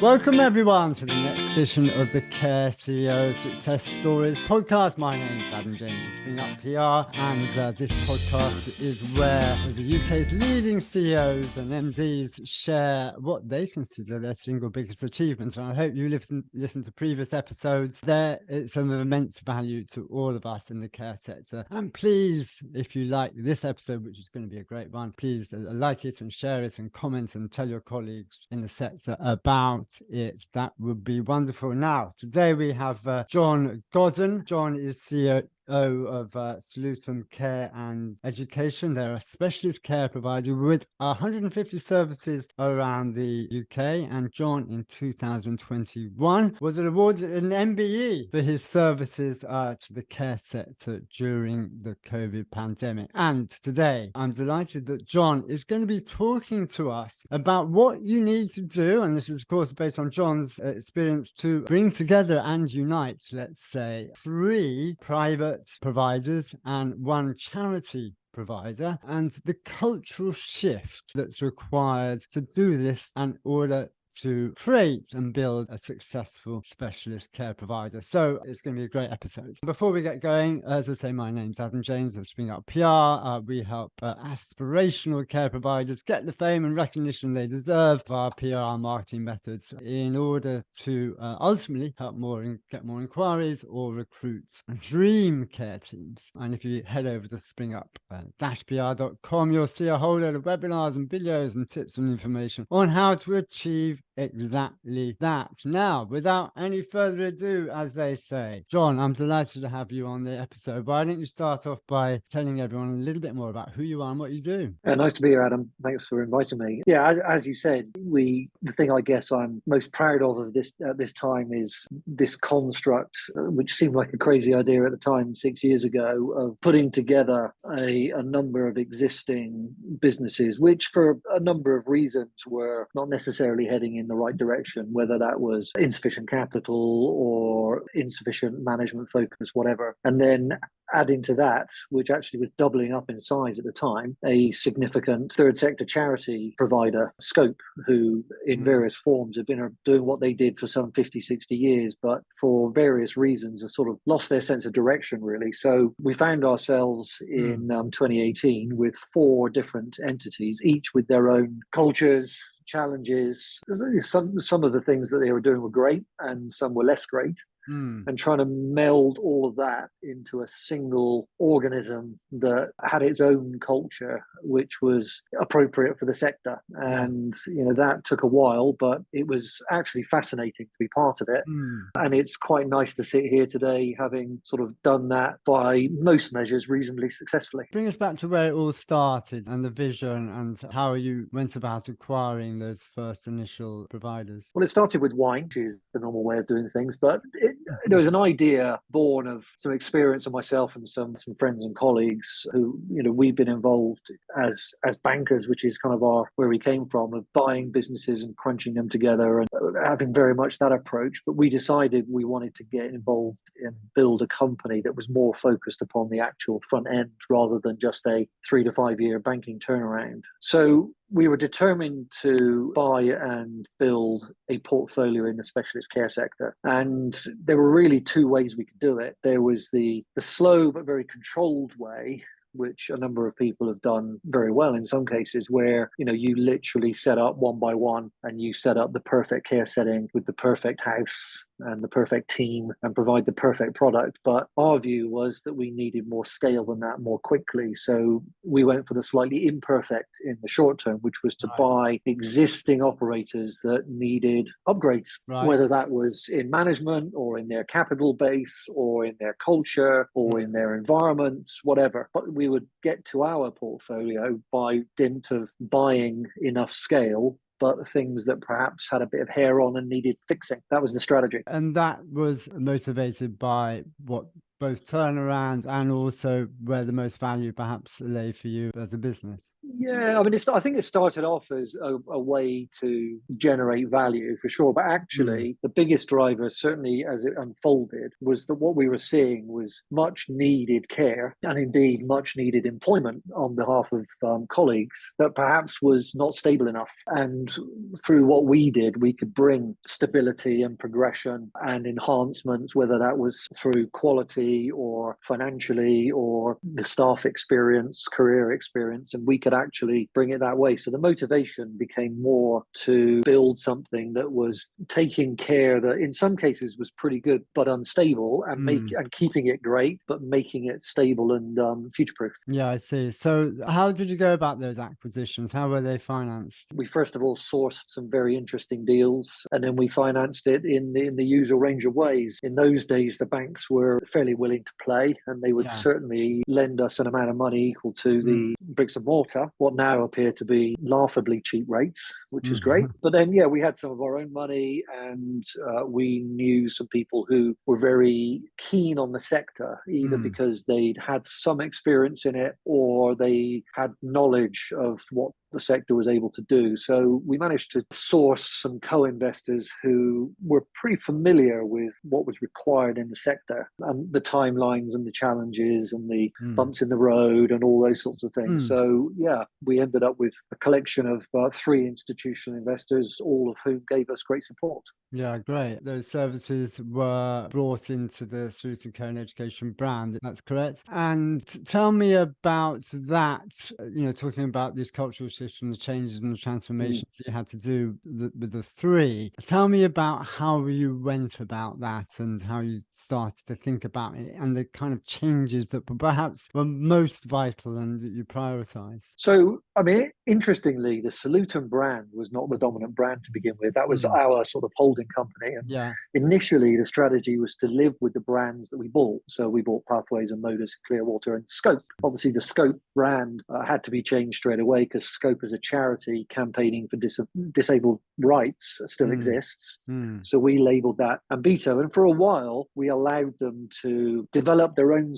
Welcome everyone to the next edition of the Care CEO Success Stories podcast. My name is Adam James of Spring Up PR, and this podcast is where the UK's leading CEOs and MDs share what they consider their single biggest achievements. And I hope you listen to previous episodes. There, it's of immense value to all of us in the care sector. And please, if you like this episode, which is going to be a great one, please like it and share it and comment and tell your colleagues in the sector about it. That would be wonderful. Now, today we have John Godden. John is CEO of Salutem Care and Education. They're a specialist care provider with 150 services around the UK. And John, in 2021, was awarded an MBE for his services to the care sector during the COVID pandemic. And today, I'm delighted that John is going to be talking to us about what you need to do. And this is, of course, based on John's experience to bring together and unite, let's say, 3 private providers and 1 charity provider, and the cultural shift that's required to do this in order to create and build a successful specialist care provider. So it's going to be a great episode. Before we get going, as I say, my name's Adam James of Spring Up PR. We help aspirational care providers get the fame and recognition they deserve via PR marketing methods in order to ultimately help get more inquiries or recruit dream care teams. And if you head over to springup-pr.com, you'll see a whole load of webinars and videos and tips and information on how to achieve exactly that. Now, without any further ado, as they say, John, I'm delighted to have you on the episode. Why don't you start off by telling everyone a little bit more about who you are and what you do? Nice to be here, Adam. Thanks for inviting me. Yeah, as you said, the thing I guess I'm most proud of this at this time is this construct, which seemed like a crazy idea at the time 6 years ago, of putting together a number of existing businesses, which for a number of reasons were not necessarily heading in the right direction, whether that was insufficient capital or insufficient management focus, whatever. And then adding to that, which actually was doubling up in size at the time, a significant third sector charity provider, Scope, who in various forms have been doing what they did for some 50, 60 years, but for various reasons have sort of lost their sense of direction, really. So we found ourselves in 2018 with 4 different entities, each with their own cultures, challenges. Some of the things that they were doing were great and some were less great. And trying to meld all of that into a single organism that had its own culture, which was appropriate for the sector. And, that took a while, but it was actually fascinating to be part of it. And it's quite nice to sit here today, having sort of done that by most measures reasonably successfully. Bring us back to where it all started and the vision and how you went about acquiring those first initial providers. Well, it started with wine, which is the normal way of doing things, but there was an idea born of some experience of myself and some friends and colleagues who, we've been involved as bankers, which is kind of where we came from, of buying businesses and crunching them together and having very much that approach. But we decided we wanted to get involved and build a company that was more focused upon the actual front end rather than just a 3 to 5 year banking turnaround. So we were determined to buy and build a portfolio in the specialist care sector. And there were really 2 ways we could do it. There was the slow but very controlled way, which a number of people have done very well in some cases, where, you literally set up one by one and you set up the perfect care setting with the perfect house and the perfect team and provide the perfect product. But our view was that we needed more scale than that more quickly. So we went for the slightly imperfect in the short term, which was to buy existing operators that needed upgrades, whether that was in management or in their capital base or in their culture or in their environments, whatever. But we would get to our portfolio by dint of buying enough scale, but things that perhaps had a bit of hair on and needed fixing. That was the strategy. And that was motivated by what? Both turnaround and also where the most value perhaps lay for you as a business. Yeah, I mean, I think it started off as a way to generate value for sure, but Mm. actually, the biggest driver, certainly as it unfolded, was that what we were seeing was much needed care and indeed much needed employment on behalf of colleagues that perhaps was not stable enough. And through what we did, we could bring stability and progression and enhancements, whether that was through quality or financially or the staff experience, career experience, and we could actually bring it that way. So the motivation became more to build something that was taking care that in some cases was pretty good but unstable, and keeping it great but making it stable and future proof. Yeah, I see. So how did you go about those acquisitions? How were they financed? We first of all sourced some very interesting deals, and then we financed it in the usual range of ways. In those days, the banks were fairly willing to play, and they would Yes. certainly lend us an amount of money equal to the bricks and mortar, what now appear to be laughably cheap rates, which is great. But then, yeah, we had some of our own money, and we knew some people who were very keen on the sector, either because they'd had some experience in it or they had knowledge of what the sector was able to do. So we managed to source some co-investors who were pretty familiar with what was required in the sector and the timelines and the challenges and the bumps in the road and all those sorts of things. So yeah, we ended up with a collection of 3 institutional investors, all of whom gave us great support. Yeah, great. Those services were brought into the Salutem Care and Education brand. That's correct. And tell me about that, talking about these cultural shifts and the changes and the transformations that you had to do with the 3. Tell me about how you went about that and how you started to think about it and the kind of changes that perhaps were most vital and that you prioritized. So, I mean, interestingly, the Salutem brand was not the dominant brand to begin with. That was our sort of holding company. And Yeah. initially, the strategy was to live with the brands that we bought. So we bought Pathways and Modus, Clearwater, and Scope. Obviously, the Scope brand had to be changed straight away because Scope as a charity campaigning for disabled rights still exists. So we labeled that Ambito. And for a while, we allowed them to develop their own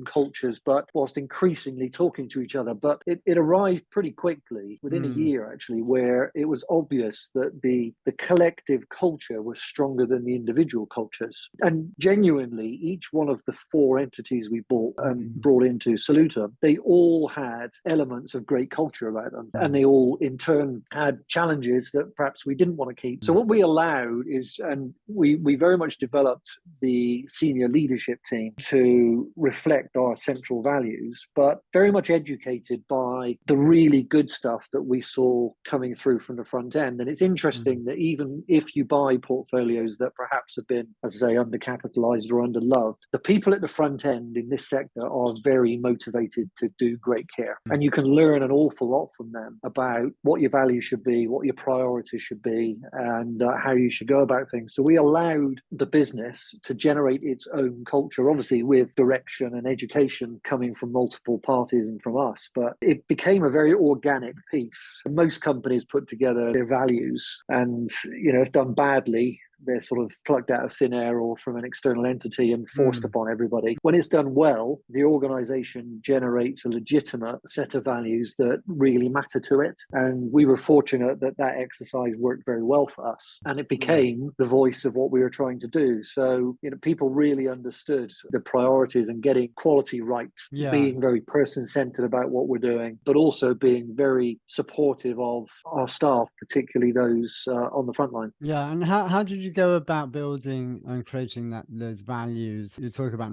cultures, but whilst increasingly talking to each other. But it arrived pretty quickly, within a year actually, where it was obvious that the collective culture was stronger than the individual cultures. And genuinely, each one of the 4 entities we bought and brought into Salutem, they all had elements of great culture about them. And they all in turn had challenges that perhaps we didn't want to keep. So what we allowed is, and we very much developed the senior leadership team to reflect our central values, but very much educated by the really good stuff that we saw coming through from the front end. And it's interesting that even if you buy portfolios that perhaps have been, as I say, undercapitalized or underloved, the people at the front end in this sector are very motivated to do great care. And you can learn an awful lot from them about what your values should be, what your priorities should be, and how you should go about things. So we allowed the business to generate its own culture, obviously with direction and education coming from multiple parties and from us. But it became a very organic piece. Most companies put together their values and, if done badly, they're sort of plucked out of thin air or from an external entity and forced upon everybody. When it's done well, the organization generates a legitimate set of values that really matter to it. And we were fortunate that exercise worked very well for us. And it became the voice of what we were trying to do. So, people really understood the priorities and getting quality right, being very person-centered about what we're doing, but also being very supportive of our staff, particularly those on the front line. Yeah, and how did you go about building and creating those values? You talk about,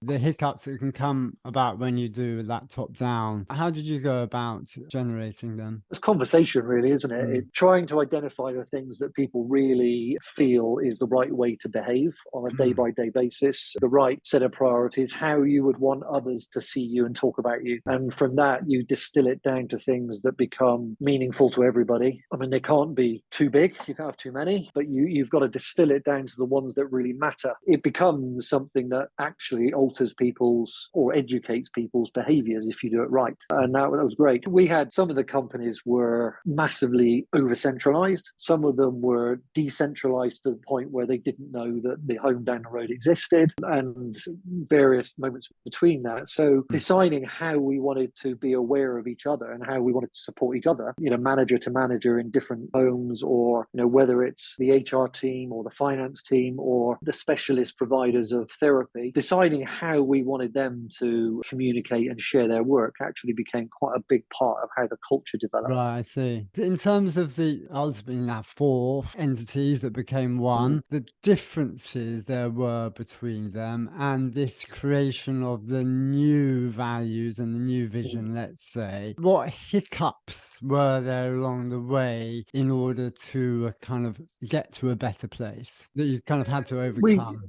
the hiccups that can come about when you do that top down. How did you go about generating them? It's conversation, really, isn't it? Trying to identify the things that people really feel is the right way to behave on a day-by-day basis, the right set of priorities, how you would want others to see you and talk about you. And from that, you distill it down to things that become meaningful to everybody. I mean, they can't be too big, you can't have too many, but you've got to distill it down to the ones that really matter, it becomes something that actually alters people's or educates people's behaviors if you do it right. And that was great. We had some of the companies were massively over centralized. Some of them were decentralized to the point where they didn't know that the home down the road existed, and various moments between that. So deciding how we wanted to be aware of each other and how we wanted to support each other, manager to manager in different homes, or, whether it's the HR team or the finance team or the specialist providers of therapy, deciding how we wanted them to communicate and share their work actually became quite a big part of how the culture developed. Right, I see. In terms of the ultimately now 4 entities that became one, the differences there were between them and this creation of the new values and the new vision, let's say, what hiccups were there along the way in order to kind of get to a better place that you kind of had to overcome?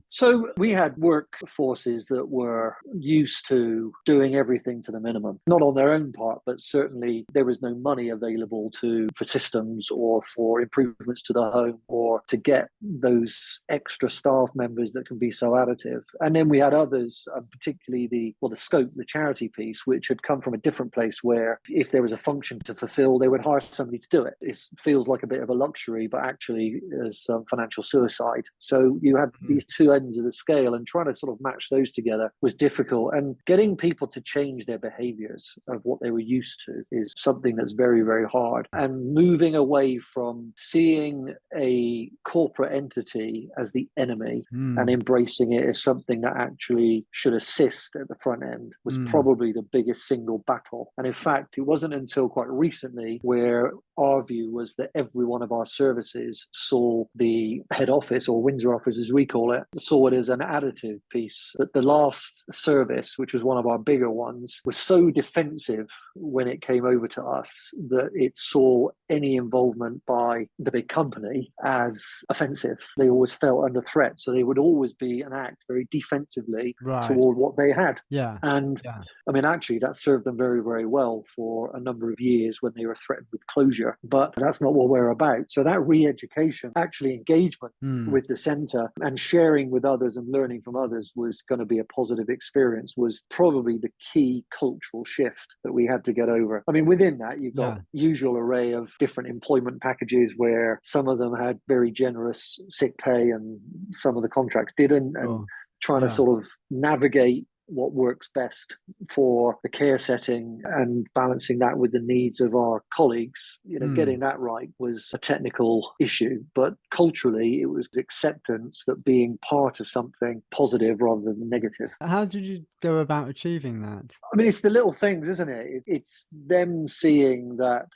We had workforces that were used to doing everything to the minimum, not on their own part, but certainly there was no money available for systems or for improvements to the home or to get those extra staff members that can be so additive. And then we had others, particularly the scope, the charity piece, which had come from a different place where if there was a function to fulfill, they would hire somebody to do it. It feels like a bit of a luxury, but actually is financial suicide. So you had these two ends of the scale, and trying to sort of match those together was difficult. And getting people to change their behaviors of what they were used to is something that's very, very hard. And moving away from seeing a corporate entity as the enemy and embracing it as something that actually should assist at the front end was probably the biggest single battle. And in fact, it wasn't until quite recently where our view was that every one of our services saw the head office, or Windsor office as we call it, saw it as an additive piece. That the last service, which was one of our bigger ones, was so defensive when it came over to us that it saw any involvement by the big company as offensive. They always felt under threat. So they would always be and act very defensively toward what they had. I mean, actually, that served them very, very well for a number of years when they were threatened with closure. But that's not what we're about. So that re-education, actually engagement with the centre and sharing with others and learning from others was going to be a positive experience, was probably the key cultural shift that we had to get over. I mean, within that, you've got usual array of different employment packages where some of them had very generous sick pay and some of the contracts didn't, and trying to sort of navigate what works best for the care setting and balancing that with the needs of our colleagues. Getting that right was a technical issue, but culturally it was acceptance that being part of something positive rather than negative. How did you go about achieving that? I mean, it's the little things, isn't it? It's them seeing that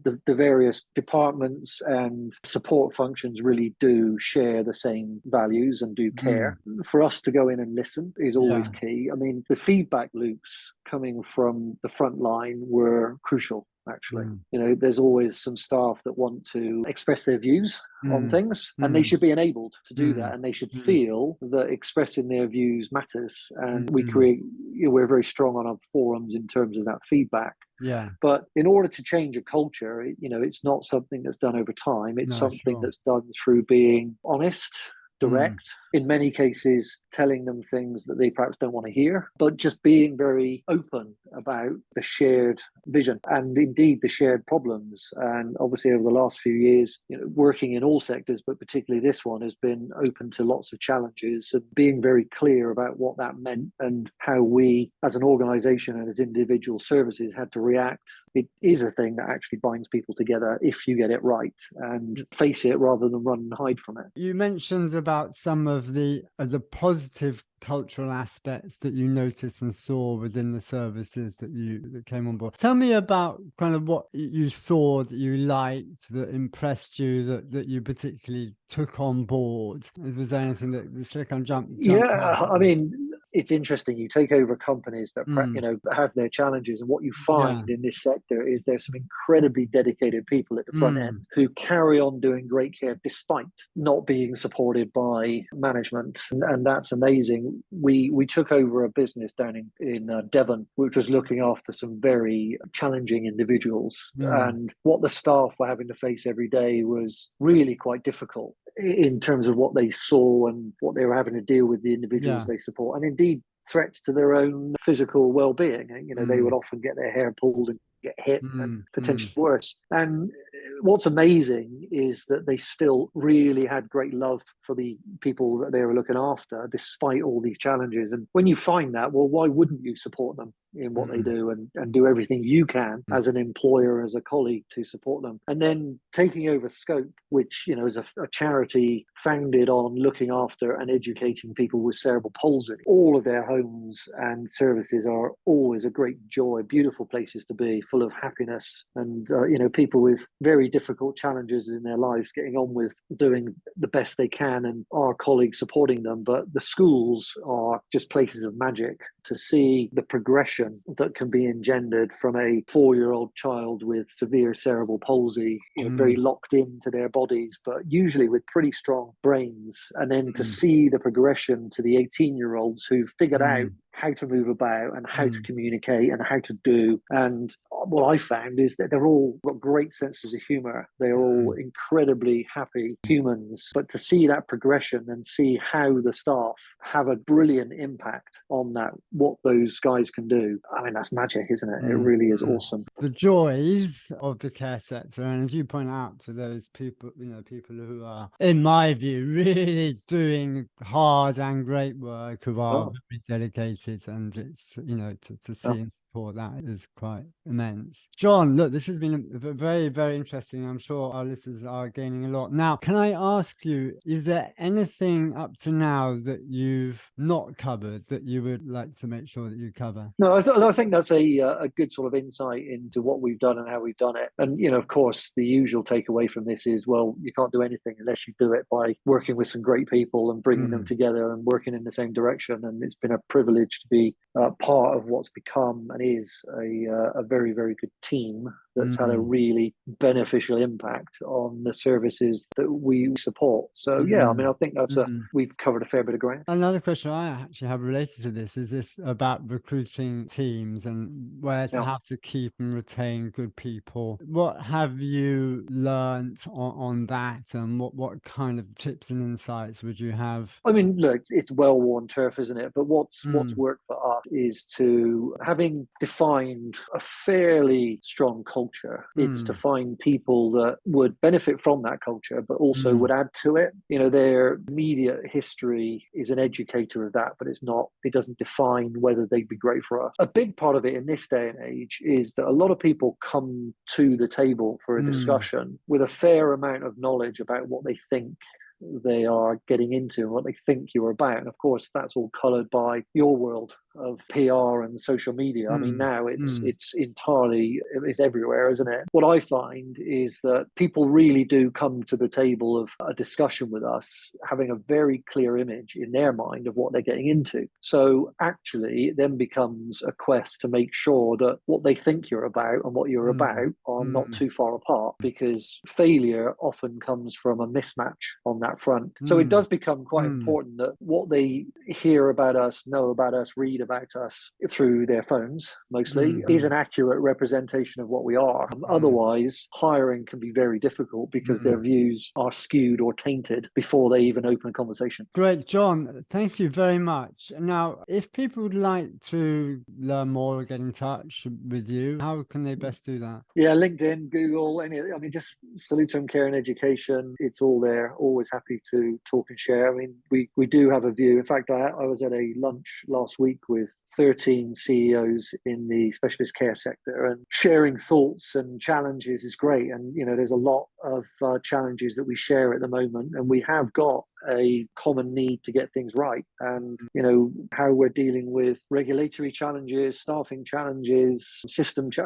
the various departments and support functions really do share the same values and do care. For us to go in and listen is always key. I mean, the feedback loops coming from the front line were crucial. Actually, there's always some staff that want to express their views on things, and they should be enabled to do that, and they should feel that expressing their views matters. And we're very strong on our forums in terms of that feedback. But in order to change a culture, it's not something that's done over time. It's something that's done through being honest, direct, in many cases telling them things that they perhaps don't want to hear, but just being very open about the shared vision and indeed the shared problems. And obviously over the last few years, working in all sectors, but particularly this one, has been open to lots of challenges, and being very clear about what that meant and how we as an organisation and as individual services had to react. It is a thing that actually binds people together if you get it right and face it rather than run and hide from it. You mentioned about some of the positive cultural aspects that you noticed and saw within the services that came on board. Tell me about kind of what you saw that you liked, that impressed you, that you particularly took on boord. Was there anything that the Silicon jumped out? I mean, it's interesting. You take over companies that have their challenges, and what you find in this sector is there's some incredibly dedicated people at the front end who carry on doing great care despite not being supported by management, and that's amazing. We took over a business down in Devon, which was looking after some very challenging individuals, and what the staff were having to face every day was really quite difficult. in terms of what they saw and what they were having to deal with, the individuals they support, and indeed threats to their own physical well-being. They would often get their hair pulled and get hit and potentially worse. And what's amazing is that they still really had great love for the people that they were looking after, despite all these challenges. And when you find that, well, why wouldn't you support them in what they do and do everything you can as an employer, as a colleague, to support them? And then taking over Scope, which is a charity founded on looking after and educating people with cerebral palsy. All of their homes and services are always a great joy, beautiful places to be, full of happiness, and people with very difficult challenges in their lives getting on with doing the best they can, and our colleagues supporting them. But the schools are just places of magic. To see the progression that can be engendered from a 4-year-old child with severe cerebral palsy, very locked into their bodies, but usually with pretty strong brains, and then to see the progression to the 18-year-olds who figured out how to move about and how to communicate and how to do. And what I found is that they're all got great senses of humor. They're all incredibly happy humans. But to see that progression and see how the staff have a brilliant impact on that, what those guys can do, I mean, that's magic, isn't it? It really is awesome. The joys of the care sector, and as you point out, to those people, people who are, in my view, really doing hard and great work, who are very dedicated, and it's to see and support that is quite immense. John, look, this has been very, very interesting. I'm sure our listeners are gaining a lot. Now, can I ask you, is there anything up to now that you've not covered that you would like to make sure that you cover? No, I think that's a good sort of insight into what we've done and how we've done it. And, of course, the usual takeaway from this is, well, you can't do anything unless you do it by working with some great people and bringing them together and working in the same direction. And it's been a privilege to be part of what's become and is a very, very good team that's had a really beneficial impact on the services that we support. So, yeah, I mean, I think that's we've covered a fair bit of ground. Another question I actually have related to this is this about recruiting teams and where to have to keep and retain good people. What have you learnt on that, and what kind of tips and insights would you have? I mean, look, it's well-worn turf, isn't it? But what's worked for us is to, having defined a fairly strong culture, it's to find people that would benefit from that culture, but also would add to it. Their immediate history is an educator of that, but it doesn't define whether they'd be great for us. A big part of it in this day and age is that a lot of people come to the table for a discussion with a fair amount of knowledge about what they think they are getting into and what they think you're about. And of course, that's all coloured by your world of PR and social media. I mean, now it's entirely, it's everywhere, isn't it? What I find is that people really do come to the table of a discussion with us having a very clear image in their mind of what they're getting into. So actually, it then becomes a quest to make sure that what they think you're about and what you're about are not too far apart, because failure often comes from a mismatch on that front. So it does become quite important that what they hear about us, know about us, read about us through their phones mostly is an accurate representation of what we are. Otherwise, hiring can be very difficult because their views are skewed or tainted before they even open a conversation. Great, John. Thank you very much. Now, if people would like to learn more or get in touch with you, how can they best do that? Yeah, LinkedIn, Google, just Salutem Care and Education. It's all there. Always happy to talk and share. I mean, we do have a view. In fact, I was at a lunch last week with 13 CEOs in the specialist care sector, and sharing thoughts and challenges is great. And, there's a lot of challenges that we share at the moment, and we have got a common need to get things right. And, how we're dealing with regulatory challenges, staffing challenges,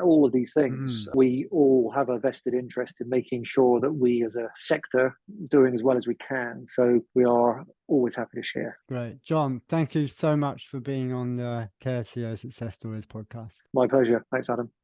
all of these things. We all have a vested interest in making sure that we as a sector doing as well as we can. So we are always happy to share. Great. John, thank you so much for being on the Care CEO Success Stories podcast. My pleasure. Thanks, Adam.